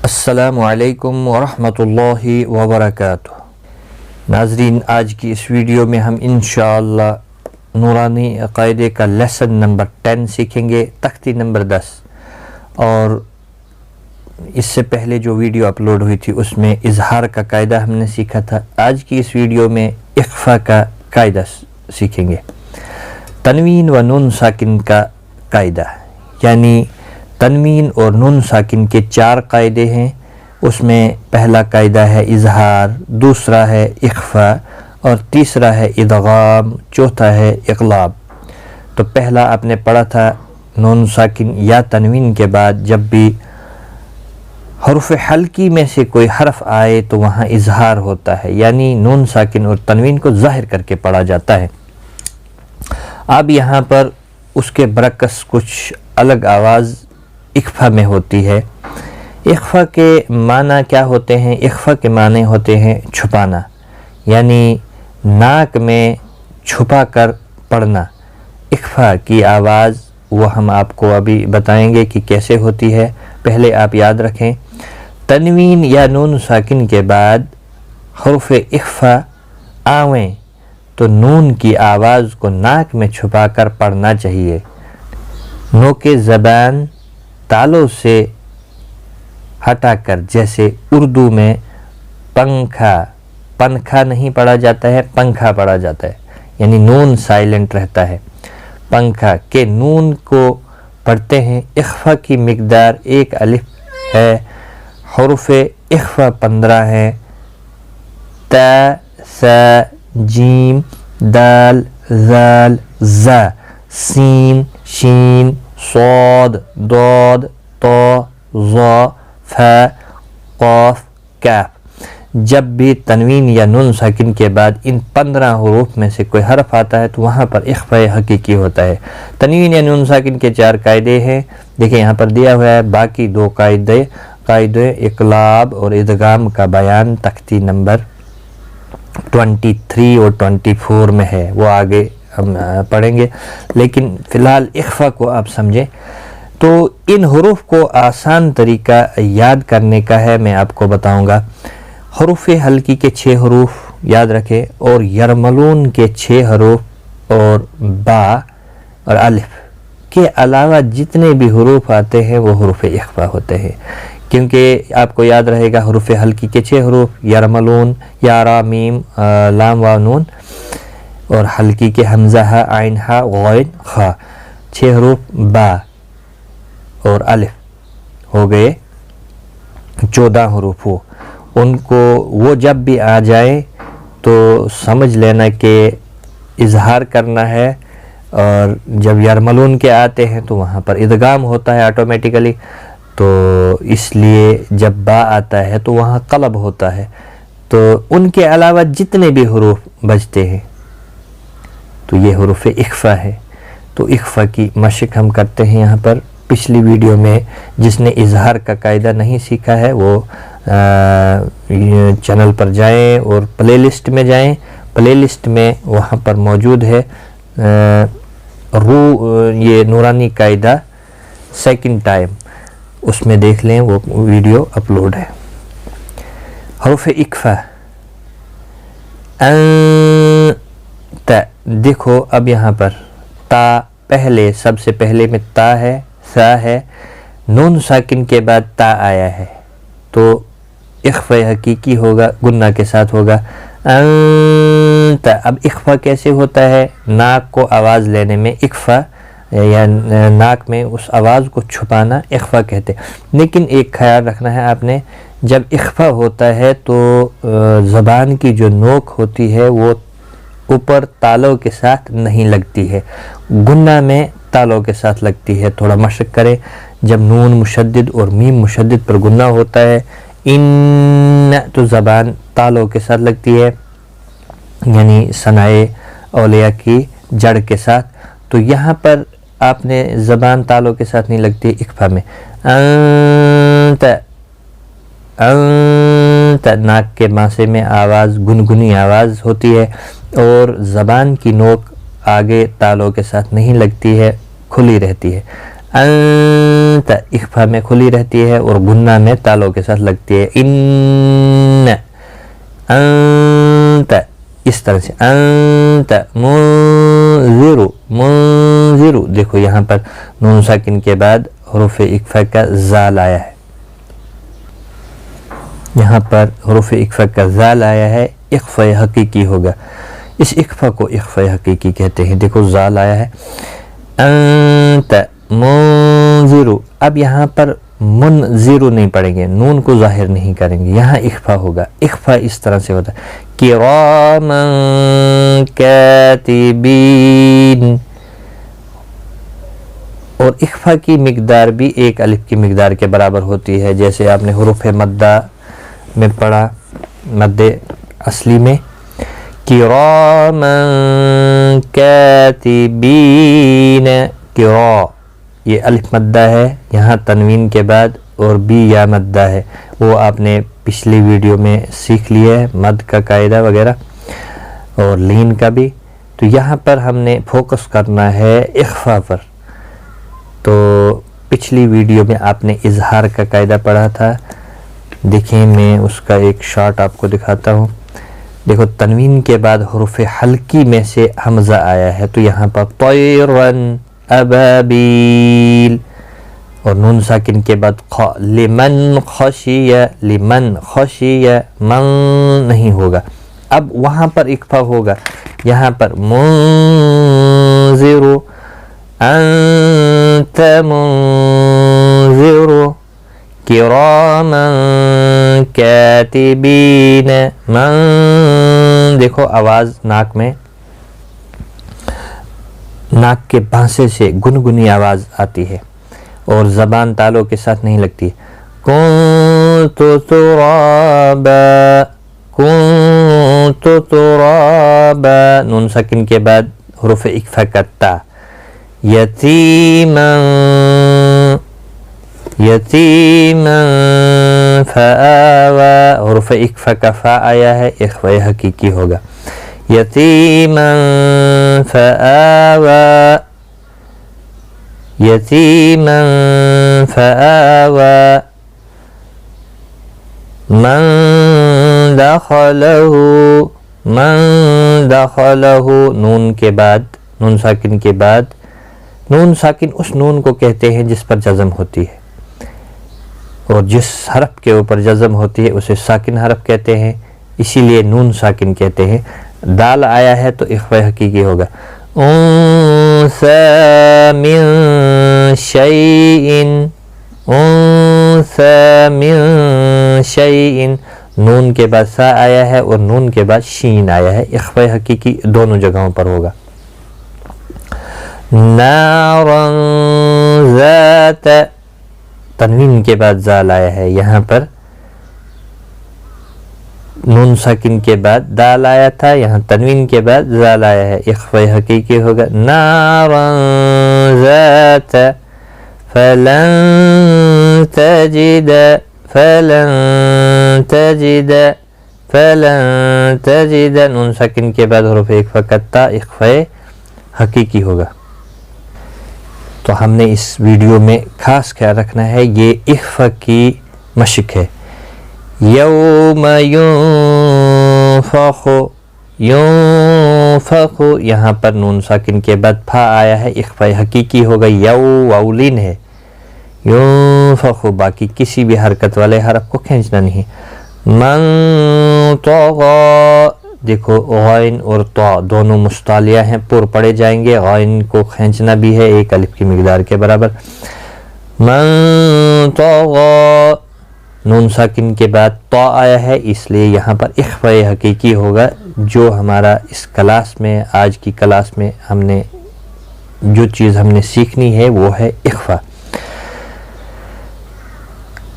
السلام علیکم ورحمۃ اللہ وبرکاتہ۔ ناظرین، آج کی اس ویڈیو میں ہم انشاءاللہ نورانی قاعدے کا لیسن نمبر 10 سیکھیں گے، تختی نمبر 10۔ اور اس سے پہلے جو ویڈیو اپلوڈ ہوئی تھی اس میں اظہار کا قاعدہ ہم نے سیکھا تھا۔ آج کی اس ویڈیو میں اخفا کا قاعدہ سیکھیں گے، تنوین و نون ساکن کا قاعدہ، یعنی تنوین اور نون ساکن کے 4 قاعدے ہیں۔ اس میں پہلا قاعدہ ہے اظہار، دوسرا ہے اخفا، اور تیسرا ہے ادغام، چوتھا ہے اقلاب۔ تو پہلا آپ نے پڑھا تھا نون ساکن یا تنوین کے بعد جب بھی حرف حلقی میں سے کوئی حرف آئے تو وہاں اظہار ہوتا ہے، یعنی نون ساکن اور تنوین کو ظاہر کر کے پڑھا جاتا ہے۔ اب یہاں پر اس کے برعکس کچھ الگ آواز اخفا میں ہوتی ہے۔ اخفا کے معنی کیا ہوتے ہیں؟ اخفا کے معنی ہوتے ہیں چھپانا، یعنی ناک میں چھپا کر پڑھنا۔ اخفا کی آواز وہ ہم آپ کو ابھی بتائیں گے کہ کیسے ہوتی ہے۔ پہلے آپ یاد رکھیں، تنوین یا نون ساکن کے بعد حرف اخفا آویں تو نون کی آواز کو ناک میں چھپا کر پڑھنا چاہیے۔ نوک زبان تالوں سے ہٹا کر، جیسے اردو میں پنکھا نہیں پڑھا جاتا ہے، پنکھا پڑھا جاتا ہے، یعنی نون سائلنٹ رہتا ہے۔ پنکھا کے نون کو پڑھتے ہیں۔ اخفا کی مقدار 1 الف ہے۔ حروف اخفا 15 ہیں، تا، سا، جیم، دال، ذال، زا، سین، شین، صاد، ضاد، طا، ظا، فا، قاف، کاف۔ جب بھی تنوین یا نون ساکن کے بعد ان 15 حروف میں سے کوئی حرف آتا ہے تو وہاں پر اخفا حقیقی ہوتا ہے۔ تنوین یا نون ساکن کے 4 قاعدے ہیں، دیکھیں یہاں پر دیا ہوا ہے۔ باقی 2 قاعدے اقلاب اور ادغام کا بیان تختی نمبر 23 اور 24 میں ہے، وہ آگے ہم پڑھیں گے، لیکن فی الحال اخفا کو آپ سمجھیں۔ تو ان حروف کو آسان طریقہ یاد کرنے کا ہے، میں آپ کو بتاؤں گا۔ حروف حلقی کے 6 حروف یاد رکھیں، اور یرملون کے 6 حروف، اور با اور الف کے علاوہ جتنے بھی حروف آتے ہیں وہ حروف اخفا ہوتے ہیں، کیونکہ آپ کو یاد رہے گا حروف حلقی کے 6 حروف یرملون، یا را، میم، لام، واو، نون، اور حلقی کے حمزہ، ہا، عین، ہا، غین، خا۔ 6 حروف با اور الف ہو گئے 14 حروف ہو۔ ان کو وہ جب بھی آ جائیں تو سمجھ لینا کہ اظہار کرنا ہے، اور جب یرملون کے آتے ہیں تو وہاں پر ادغام ہوتا ہے آٹومیٹیکلی، تو اس لیے جب با آتا ہے تو وہاں قلب ہوتا ہے۔ تو ان کے علاوہ جتنے بھی حروف بچتے ہیں تو یہ حروف اخفا ہے۔ تو اخفا کی مشق ہم کرتے ہیں یہاں پر۔ پچھلی ویڈیو میں جس نے اظہار کا قاعدہ نہیں سیکھا ہے وہ چینل پر جائیں اور پلے لسٹ میں جائیں، پلے لسٹ میں وہاں پر موجود ہے یہ نورانی قاعدہ سیکنڈ ٹائم، اس میں دیکھ لیں، وہ ویڈیو اپلوڈ ہے۔ حروف اخفا تا، دیکھو اب یہاں پر تا پہلے، سب سے پہلے میں تا ہے، سا ہے، نون ساکن کے بعد تا آیا ہے تو اخفا حقیقی ہوگا، گنہ کے ساتھ ہوگا انت۔ اب اخفا کیسے ہوتا ہے؟ ناک کو آواز لینے میں اخفا، یا ناک میں اس آواز کو چھپانا اخفا کہتے ہیں۔ لیکن ایک خیال رکھنا ہے آپ نے، جب اخفا ہوتا ہے تو زبان کی جو نوک ہوتی ہے وہ اوپر تالوں کے ساتھ نہیں لگتی ہے، گنہ میں تالوں کے ساتھ لگتی ہے۔ تھوڑا مشق کریں، جب نون مشدد اور میم مشدد پر گنہ ہوتا ہے ان، تو زبان تالوں کے ساتھ لگتی ہے، یعنی ثنائے اولیاء کی جڑ کے ساتھ۔ تو یہاں پر آپ نے زبان تالوں کے ساتھ نہیں لگتی اخفا میں، انت، انت، ناک کے ماسے میں آواز گنگنی آواز ہوتی ہے، اور زبان کی نوک آگے تالوں کے ساتھ نہیں لگتی ہے، کھلی رہتی ہے۔ انت اخفا میں کھلی رہتی ہے اور غنہ میں تالوں کے ساتھ لگتی ہے. ان انت اس طرح سے. انت منذر منذر. دیکھو یہاں پر نون ساکن کے بعد حروف اکفا کا زال آیا ہے. یہاں پر حروف اکفا کا زال آیا ہے. اخفا حقیقی ہوگا. اس اخفا کو اخفا حقیقی کہتے ہیں. دیکھو زال آیا ہے. انت منذر. اب یہاں پر منذر نہیں پڑھیں گے, نون کو ظاہر نہیں کریں گے, یہاں اخفا ہوگا. اخفا اس طرح سے ہوتا ہے کراما کاتبین. اور اخفا کی مقدار بھی ایک الف کی مقدار کے برابر ہوتی ہے, جیسے آپ نے حروف مدہ میں پڑھا, مد اصلی میں کراما کاتبین. کرا یہ الف مدہ ہے, یہاں تنوین کے بعد اور بی یا مدہ ہے, وہ آپ نے پچھلی ویڈیو میں سیکھ لیا ہے, مد کا قاعدہ وغیرہ اور لین کا بھی. تو یہاں پر ہم نے فوکس کرنا ہے اخفا پر. تو پچھلی ویڈیو میں آپ نے اظہار کا قاعدہ پڑھا تھا. دیکھیں میں اس کا ایک شارٹ آپ کو دکھاتا ہوں. دیکھو تنوین کے بعد حروف حلقی میں سے حمزہ آیا ہے, تو یہاں پر طیرن ابابیل, اور نون ساکن کے بعد لمن خشیہ. لمن خشیہ من نہیں ہوگا. اب وہاں پر اکفا ہوگا, یہاں پر منذر انت منذر کراما کاتبین من. دیکھو آواز ناک میں, ناک کے بھانسے سے گنگنی آواز آتی ہے اور زبان تالوں کے ساتھ نہیں لگتی. کنت ترابا کنت ترابا. نون ساکن کے بعد حروف اکفا کا تا. یتیما یتیما فآوا. حروف اکفا کا فا آیا ہے, اخفا حقیقی ہوگا. یتیما فآوا یتیما فآوا. من دخلہ من دخلہ. نون کے بعد نون ساکن کے بعد, نون ساکن اس نون کو کہتے ہیں جس پر جزم ہوتی ہے, اور جس حرف کے اوپر جزم ہوتی ہے اسے ساکن حرف کہتے ہیں, اسی لیے نون ساکن کہتے ہیں. دال آیا ہے تو اخفا حقیقی ہوگا. انثى من شيء انثى من شيء. نون کے بعد سا آیا ہے اور نون کے بعد شین آیا ہے, اخفا حقیقی دونوں جگہوں پر ہوگا. نارا ذات. تنوین کے بعد زال آیا ہے, یہاں پر نون ساکن کے بعد دال آیا تھا, یہاں تنوین کے بعد زال آیا ہے, اخفا حقیقی ہوگا. نارا ذات فلن تجد فلن تجد فلن تجد. نون ساکن کے بعد حروف اکفا کا تا, اخفا حقیقی ہوگا. تو ہم نے اس ویڈیو میں خاص خیال رکھنا ہے, یہ اخفا کی مشق ہے. یوم ینفخ ینفخ. یہاں پر نون ساکن کے بعد پھا آیا ہے, اخفا حقیقی ہوگا. یو واولین ہے, ینفخ. باقی کسی بھی حرکت والے حرف کو کھینچنا نہیں. من طغى. دیکھو غائن اور طا دونوں مستعلیہ ہیں, پر پڑے جائیں گے. غائن کو کھینچنا بھی ہے ایک الف کی مقدار کے برابر. من طغى. نون ساکن کے بعد طا آیا ہے, اس لیے یہاں پر اخفا حقیقی ہوگا. جو ہمارا اس کلاس میں, آج کی کلاس میں ہم نے جو چیز ہم نے سیکھنی ہے وہ ہے اخفا.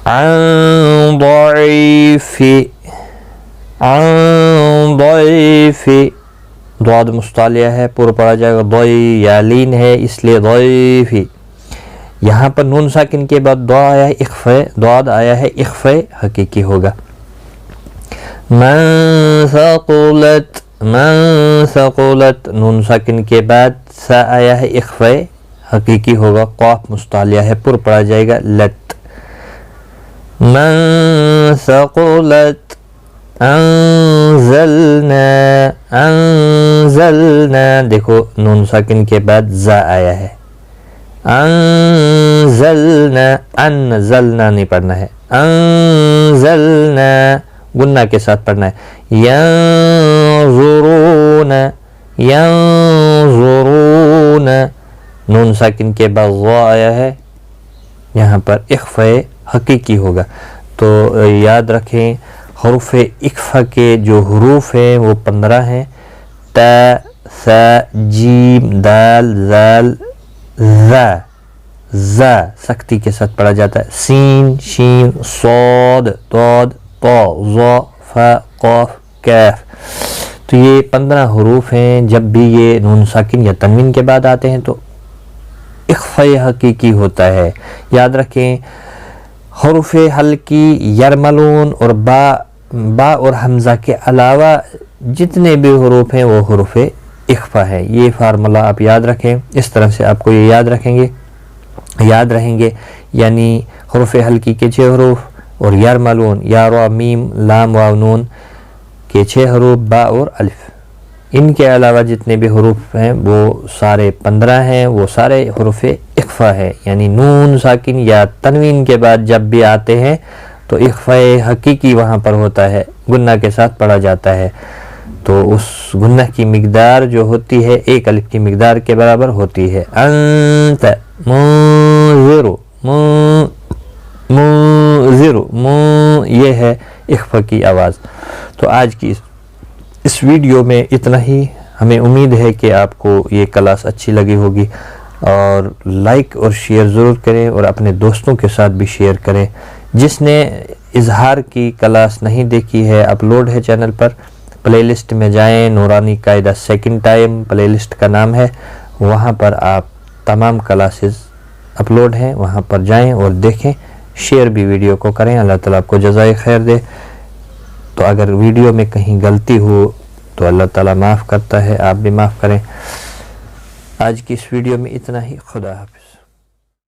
عن ضعیف عن ضعیف. ضاد مستعلیہ ہے, پر پڑا جائے گا. ضعی یا لین ہے, اس لیے ضعیف. یہاں پر نون ساکن کے بعد دعا آیا ہے, اخفا ضاد آیا ہے, اخفا حقیقی ہوگا. من ثقلت من ثقلت. نون ساکن کے بعد سا آیا ہے, اخفا حقیقی ہوگا، قاف مستعلیہ ہے، پر پڑھا جائے گا لت. من ثقلت انزلنا دیکھو نون ساکن کے بعد زا آیا ہے. انزلنا نہیں پڑھنا ہے، انزلنا گنہ کے ساتھ پڑھنا ہے. ینظرون نون ساکن کے بعد غا آیا ہے، یہاں پر اخفاء حقیقی ہوگا. تو یاد رکھیں حروف اخفاء کے جو حروف ہیں وہ 15 ہیں. تا، ثا، جیم، دال، ذال، زا سختی کے ساتھ پڑھا جاتا ہے. سین، شین، صاد، ضاد، طا، ظا، فا، قاف، کاف. تو یہ 15 حروف ہیں. جب بھی یہ نون ساکن یا تنوین کے بعد آتے ہیں تو اخفاء حقیقی ہوتا ہے. یاد رکھیں حروف حلقی یرملون اور با اور حمزہ کے علاوہ جتنے بھی حروف ہیں وہ حروف اخفاء ہے. یہ فارمولہ آپ یاد رکھیں، اس طرح سے آپ کو یہ یاد رہیں گے. یعنی حروف حلقی کے 6 حروف اور یرملون یا را میم لام واو نون کے 6 حروف با اور الف. ان کے علاوہ جتنے بھی حروف ہیں وہ سارے 15 ہیں، وہ سارے حروف اخفاء ہے. یعنی نون ساکن یا تنوین کے بعد جب بھی آتے ہیں تو اخفاء حقیقی وہاں پر ہوتا ہے، گنہ کے ساتھ پڑھا جاتا ہے. تو اس گنہ کی مقدار جو ہوتی ہے 1 الف کی مقدار کے برابر ہوتی ہے. انت منذر، یہ ہے اخفاء کی آواز. تو آج کی اس ویڈیو میں اتنا ہی. ہمیں امید ہے کہ آپ کو یہ کلاس اچھی لگی ہوگی، اور لائک اور شیئر ضرور کریں اور اپنے دوستوں کے ساتھ بھی شیئر کریں. جس نے اظہار کی کلاس نہیں دیکھی ہے اپلوڈ ہے چینل پر، پلے لسٹ میں جائیں، نورانی قاعدہ سیکنڈ ٹائم پلے لسٹ کا نام ہے، وہاں پر آپ تمام کلاسز اپلوڈ ہیں، وہاں پر جائیں اور دیکھیں. شیئر بھی ویڈیو کو کریں. اللہ تعالیٰ آپ کو جزائے خیر دے. تو اگر ویڈیو میں کہیں غلطی ہو تو اللہ تعالیٰ معاف کرتا ہے، آپ بھی معاف کریں. آج کی اس ویڈیو میں اتنا ہی. خدا حافظ.